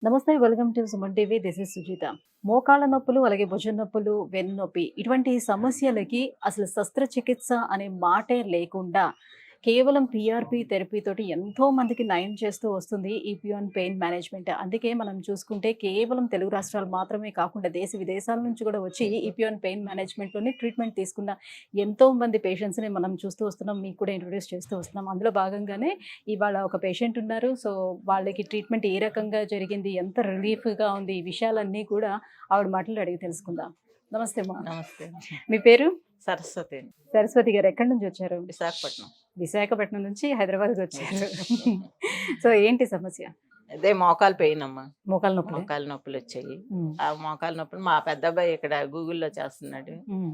నమస్తే. Welcome to Suman TV. This is Sujitha. మోకాళ్ళ నొప్పులు, అలాగే భుజం నొప్పులు, వెన్నునొప్పి ఇటువంటి సమస్యలకి అసలు శస్త్రచికిత్స అనే మాటే లేకుండా కేవలం పీఆర్పీ థెరపీ తోటి ఎంతో మందికి నయం చేస్తూ వస్తుంది ఈ పియాన్ పెయిన్ మేనేజ్మెంట్. అందుకే మనం చూసుకుంటే కేవలం తెలుగు రాష్ట్రాలు మాత్రమే కాకుండా దేశ విదేశాల నుంచి కూడా వచ్చి ఈ పియాన్ పెయిన్ మేనేజ్మెంట్‌లోని ట్రీట్మెంట్ తీసుకున్న ఎంతో మంది పేషెంట్స్‌ని మనం చూస్తూ వస్తున్నాం. మీకు కూడా ఇంట్రొడ్యూస్ చేస్తూ వస్తున్నాం. అందులో భాగంగానే ఇవాళ ఒక పేషెంట్ ఉన్నారు. సో, వాళ్ళకి ట్రీట్మెంట్ ఏ రకంగా జరిగింది, ఎంత రిలీఫ్‌గా ఉంది, ఈ విషయాలన్నీ కూడా ఆవిడ మాటల్లో అడిగి తెలుసుకుందాం. నమస్తే అమ్మా. నమస్తే. మీ పేరు? సరస్వతి అండి. సరస్వతి గారు ఎక్కడి నుంచి వచ్చారు? విశాఖపట్నం. విశాఖపట్నం నుంచి హైదరాబాద్‌కి వచ్చారు. సో, ఏంటి సమస్య? అదే మోకాలు పెయిన్ అమ్మా. మోకాళ్ళ నొప్పులు. మోకాలు నొప్పులు వచ్చాయి. హ్మ్. ఆ మోకాలు నొప్పులు మా పెద్ద అబ్బాయి ఇక్కడ గూగుల్లో చేస్తున్నాడు. హ్మ్.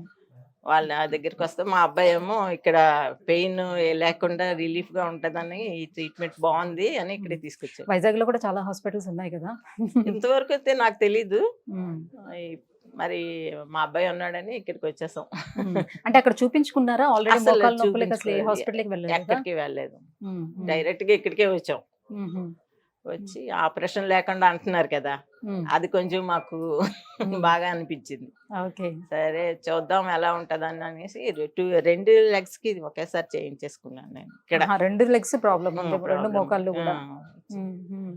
వాళ్ళ నా దగ్గరికి వస్తే మా అబ్బాయి ఏమో ఇక్కడ పెయిన్ లేకుండా రిలీఫ్ గా ఉంటదని ఈ ట్రీట్మెంట్ బాగుంది అని ఇక్కడే తీసుకొచ్చారు. వైజాగ్‌లో కూడా చాలా హాస్పిటల్స్ ఉన్నాయి కదా! ఇంతవరకు అయితే నాకు తెలీదు. హ్మ్. మరి మా అబ్బాయి ఉన్నాడని ఇక్కడికి వచ్చేసాం. హ్మ్. అంటే అక్కడ చూపించుకున్నారా ఆల్రెడీ అసలు మోకాళ్ళ నొప్పులకి? అసలు ఏ చూపించుకోలేదు. హాస్పిటల్‌కి వెళ్ళలేదా? ఎక్కడికి వెళ్ళలేదు. హ్మ్. హ్మ్. డైరెక్ట్ గా ఇక్కడికే వచ్చాం. హుహు. వచ్చి ఆపరేషన్ లేకుండా అంటున్నారు కదా, హ్మ్. అది కొంచెం మాకు బాగా అనిపించింది. ఓకే. సరే చూద్దాం ఎలా ఉంటదని అనేసి రెండు లెగ్స్ కి ఒకేసారి చేయించేసుకున్నాను నేను ఇక్కడ. ఆహా! 2 లెగ్స్ ప్రాబ్లమ్ ఉంది. 2 ప్రాబ్లం. మోకాళ్ళు కూడా. హ్మ్. హ్మ్.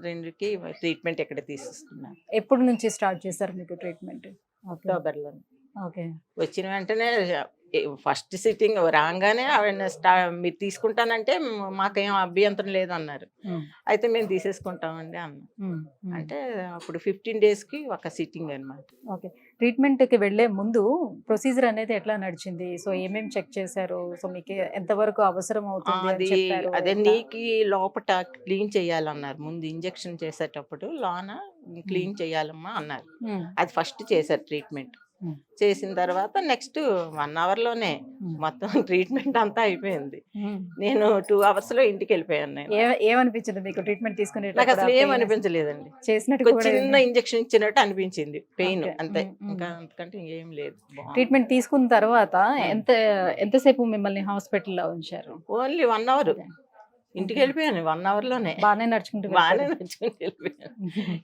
రెండుకి ట్రీట్మెంట్ ఇక్కడ తీసేసుకున్నాను ఎప్పటి నుంచి స్టార్ట్ చేశారు మీకు ట్రీట్మెంట్? ఓకే. అక్టోబర్లో. ఓకే. వచ్చిన వెంటనే ఫస్ట్ సిట్టింగ్ రాగానే ఆవిడ మీరు తీసుకుంటానంటే మాకేం అభ్యంతరం లేదన్నారు. హ్మ్. అయితే మేము తీసేసుకుంటామండి అన్నాం. హ్మ్. హ్మ్. అంటే అప్పుడు 15 డేస్కి ఒక సిట్టింగ్ అనమాట. ఓకే. ట్రీట్మెంట్‌కి వెళ్ళే ముందు ప్రొసీజర్ అనేది ఎట్లా నడిచింది? సో, ఏమేం చెక్ చేశారు? సో, మీకు ఎంతవరకు అవసరం అవుతుంది అని అది చెప్పారు? అదే ఎట్లా? నీకి లోపట క్లీన్ చేయాలన్నారు. ముందు ఇంజెక్షన్ చేసేటప్పుడు లోన క్లీన్ చేయాలమ్మా అన్నారు. హ్మ్. అది ఫస్ట్ చేశారు ట్రీట్మెంట్. హ్మ్. చేసిన తర్వాత నెక్స్ట్ 1 అవర్‌లోనే హ్మ్. మొత్తం ట్రీట్మెంట్ అంతా అయిపోయింది. హ్మ్. నేను 2 అవర్స్‌లో ఇంటికెళ్ళిపోయాను నేను. ఏమనిపించింది మీకు ట్రీట్మెంట్ నాకు తీసుకునేటప్పుడు? అసలు ఆ ఏం పెయిన్ అనిపించలేదండి. చేసినట్టు ఒక కూడా చిన్న ఇంజెక్షన్ ఇచ్చినట్టు అనిపించింది. Pain okay. అంతే. హ్మ్. హ్మ్. ఇంకా అంతకంటే ఏం లేదు. బాగుంది. ట్రీట్మెంట్ తీసుకున్న తర్వాత హ్మ్. ఎంతసేపు మిమ్మల్ని హాస్పిటల్‌లో ఉంచారు? Only 1 hour. అదే. హుహు. ఇంటికెళ్ళిపోయాను 1 అవర్‌లోనే. బానే నడుచుకుంటూ బానే వెళ్ళిపోయారు. నడుచుకొని వెళ్ళిపోయాను.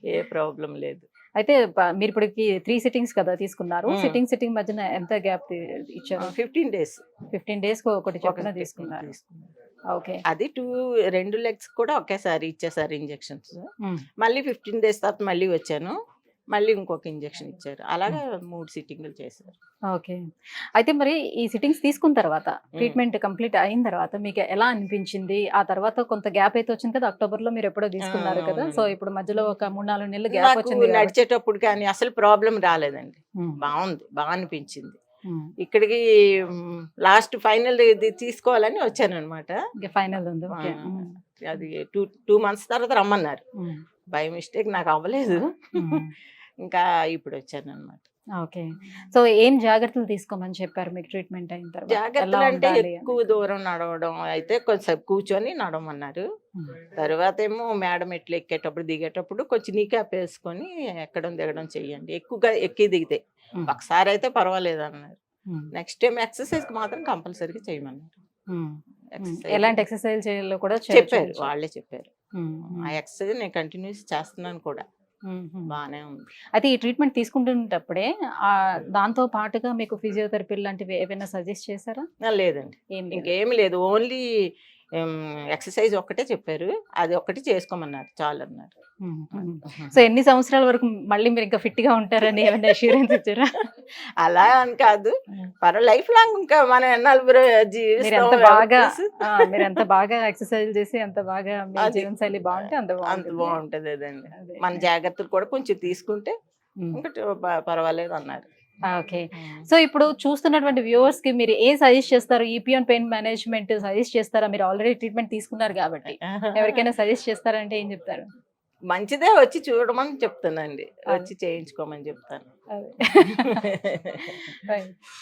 ఏ ప్రాబ్లమ్ లేదు. అయితే మీరిప్పటికి 3 సిట్టింగ్స్ కదా తీసుకున్నారు. హ్మ్. సిట్టింగ్ మధ్యన ఎంత గ్యాప్ ఇచ్చారు? 15 డేస్ 15 డేస్‌కి ఒకటి చొప్పున ఒకటి తీసుకున్నారు. తీసుకున్నాను. ఓకే. అది 2 లెగ్స్ కూడా ఒకేసారి ఇచ్చేసారు ఇంజెక్షన్స్. హ్మ్. మళ్ళీ 15 డేస్ తర్వాత మళ్ళీ వచ్చాను. మళ్ళీ ఇంకొక ఇంజెక్షన్ ఇచ్చారు. అలాగా హ్మ్. 3 సిట్టింగులు చేశారు. ఓకే. అయితే మరి ఈ సిట్టింగ్స్ తీసుకున్న తర్వాత హ్మ్. ట్రీట్మెంట్ కంప్లీట్ అయిన తర్వాత మీకు ఎలా అనిపించింది? ఆ తర్వాత కొంత గ్యాప్ అయితే వచ్చింది కదా! అక్టోబర్‌లో మీరెప్పుడో తీసుకున్నారు కదా! సో, అవునండి. ఇప్పుడు మధ్యలో ఒక 3, 4 నెలలు గ్యాప్ నాకు వచ్చింది కాబట్టి నడిచేటప్పుడు కానీ అసలు ప్రాబ్లమ్ రాలేదండి. హ్మ్. బావుంది. అనిపించింది. హ్మ్. ఇక్కడికి లాస్ట్ ఫైనల్ ఇది తీసుకోవాలని వచ్చాననమాట. ఇంక ఫైనల్ ఉంది. ఆ! ఓకే. హ్మ్. అది 2 మంత్స్ తర్వాత రమ్మన్నారు. హ్మ్. బై మిస్టేక్ నాకు అవ్వలేదు. హ్మ్. ఇంకా ఇప్పుడొచ్చాననమాట. ఓకే. సో, ఏం జాగ్రత్తలు తీసుకోమని చెప్పారు మీకు ట్రీట్మెంట్ అయిన తర్వాత? ఎలా జాగ్రత్తలంటే ఉండాలి ఎక్కువ అనేది? దూరం నడవడం అయితే కొంచెంసేపు కూర్చొని నడవమన్నారు. హ్మ్. తరువాతేమో మేడ మెట్లు ఎక్కేటప్పుడు, దిగేటప్పుడు కొంచెం నీ క్యాప్ ఏసుకొని ఎక్కడం, దిగడం చెయ్యండి. ఎక్కువగా ఎక్కి దిగితే. హ్మ్. ఒకసారయితే పర్వాలేదన్నారు. హ్మ్. నెక్స్ట్ టైమ్ ఎక్సర్‌సైజ్‌కి మాత్రం కంపల్సరీగా చేయమన్నారు. హ్మ్. హ్మ్. ఎక్సర్‌సైజ్ ఎలాంటి ఎక్సర్‌సైజ్ చేయాలో కూడా చెప్పారు. చూపించారు. వాళ్ళే చెప్పారు. హ్మ్. ఆ హ్మ్. ఎక్సర్‌సైజ్ నేను కంటిన్యూస్ చేస్తున్నాను కూడా. హుహు. బానే ఉంది. అయితే ఈ ట్రీట్మెంట్ తీసుకుంటునేటప్పుడే దాంతో పాటుగా మీకు ఫిజియోథెరపీ లాంటివి ఏవైనా సజెస్ట్ చేసారా? లేదండి. ఏం లేదా? ఇంకేమి లేదు. ఓన్లీ ఎక్సర్‌సైజ్ ఒక్కటే చెప్పారు. అది ఒక్కటి చేసుకోమన్నారు చాలన్నారు. హుహు. సో, ఎన్ని సంవత్సరాల వరకు మళ్ళీ మీరింకా ఫిట్‌గా ఉంటారని ఏమైనా అష్యూరెన్స్ ఇచ్చారా? అలా అని కాదు. హ్మ్. లైఫ్ లాంగ్ ఇంకా మనం ఎన్నాళ్ళు జీవిస్తాం మీరెంత ఎవరికి బాగా తెలుసు. మీరెంత బాగా ఎక్సర్‌సైజ్‌లు చేసి ఎంత బాగా మీ అది. జీవనశైలి బావుంటే అంత అంత బావుంటుంది. బావుంటది అదండి. అదే. మన జాగ్రత్తలు కూడా కొంచెం తీసుకుంటే హ్మ్. ఇంక పర్వాలేదన్నారు. ఓకే. హ్మ్. సో, ఇప్పుడు చూస్తున్నటువంటి వ్యూవర్స్‌కి మీరు సజెస్ట్ చేస్తారు? ఈపీఎన్ పెయిన్ మేనేజ్‌మెంట్ సజెస్ట్ చేస్తారా? మీరు ఆల్రెడీ ట్రీట్మెంట్ తీసుకున్నారు గాబట్టి. ఎవరికైనా సజెస్ట్ చేస్తారంటే ఏం చెప్తారు? మంచిదే వచ్చి చూడమని చెప్తానండి. అదే. వచ్చి చేయించుకోమని చెప్తాను.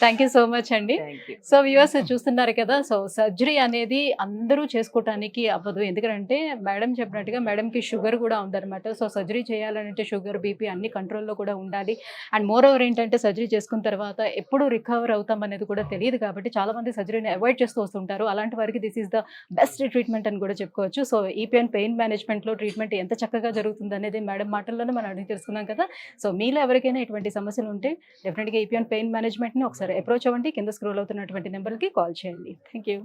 థ్యాంక్ యూ సో మచ్ అండి. Thank you. సో వ్యూవర్స్ చూస్తున్నారు కదా, సో సర్జరీ అనేది అందరూ చేసుకోవటానికి అవ్వదు. ఎందుకంటే మేడం చెప్పినట్టుగా మేడంకి షుగర్ కూడా ఉందన్నమాట. సో సర్జరీ చేయాలంటే షుగర్, బీపీ అన్ని కంట్రోల్లో కూడా ఉండాలి. అండ్ మోర్ ఓవర్ ఏంటంటే సర్జరీ చేసుకున్న తర్వాత ఎప్పుడు రికవర్ అవుతాం అనేది కూడా తెలియదు. కాబట్టి చాలామంది సర్జరీని అవాయిడ్ చేస్తూ వస్తుంటారు. అలాంటి వారికి this is the best treatment అని కూడా చెప్పుకోవచ్చు. సో ఈపీఎన్ పెయిన్ మేనేజ్మెంట్లో ట్రీట్మెంట్ ఎంత చక్కగా జరుగుతుంది అనేది మేడం మాటల్లోనే మనం అడిగి తెలుసుకున్నాం కదా. సో మీలో ఎవరికైనా ఇటువంటి సమస్యలు ఉంటే డెఫినెట్గా ఈపీఎన్ పెయిన్ మేనేజ్మెంట్ని ఒకసారి అప్రోచ్ అవ్వండి. కింద స్క్రోల్ అవుతున్నటువంటి నెంబర్కి కాల్ చేయండి. Thank you.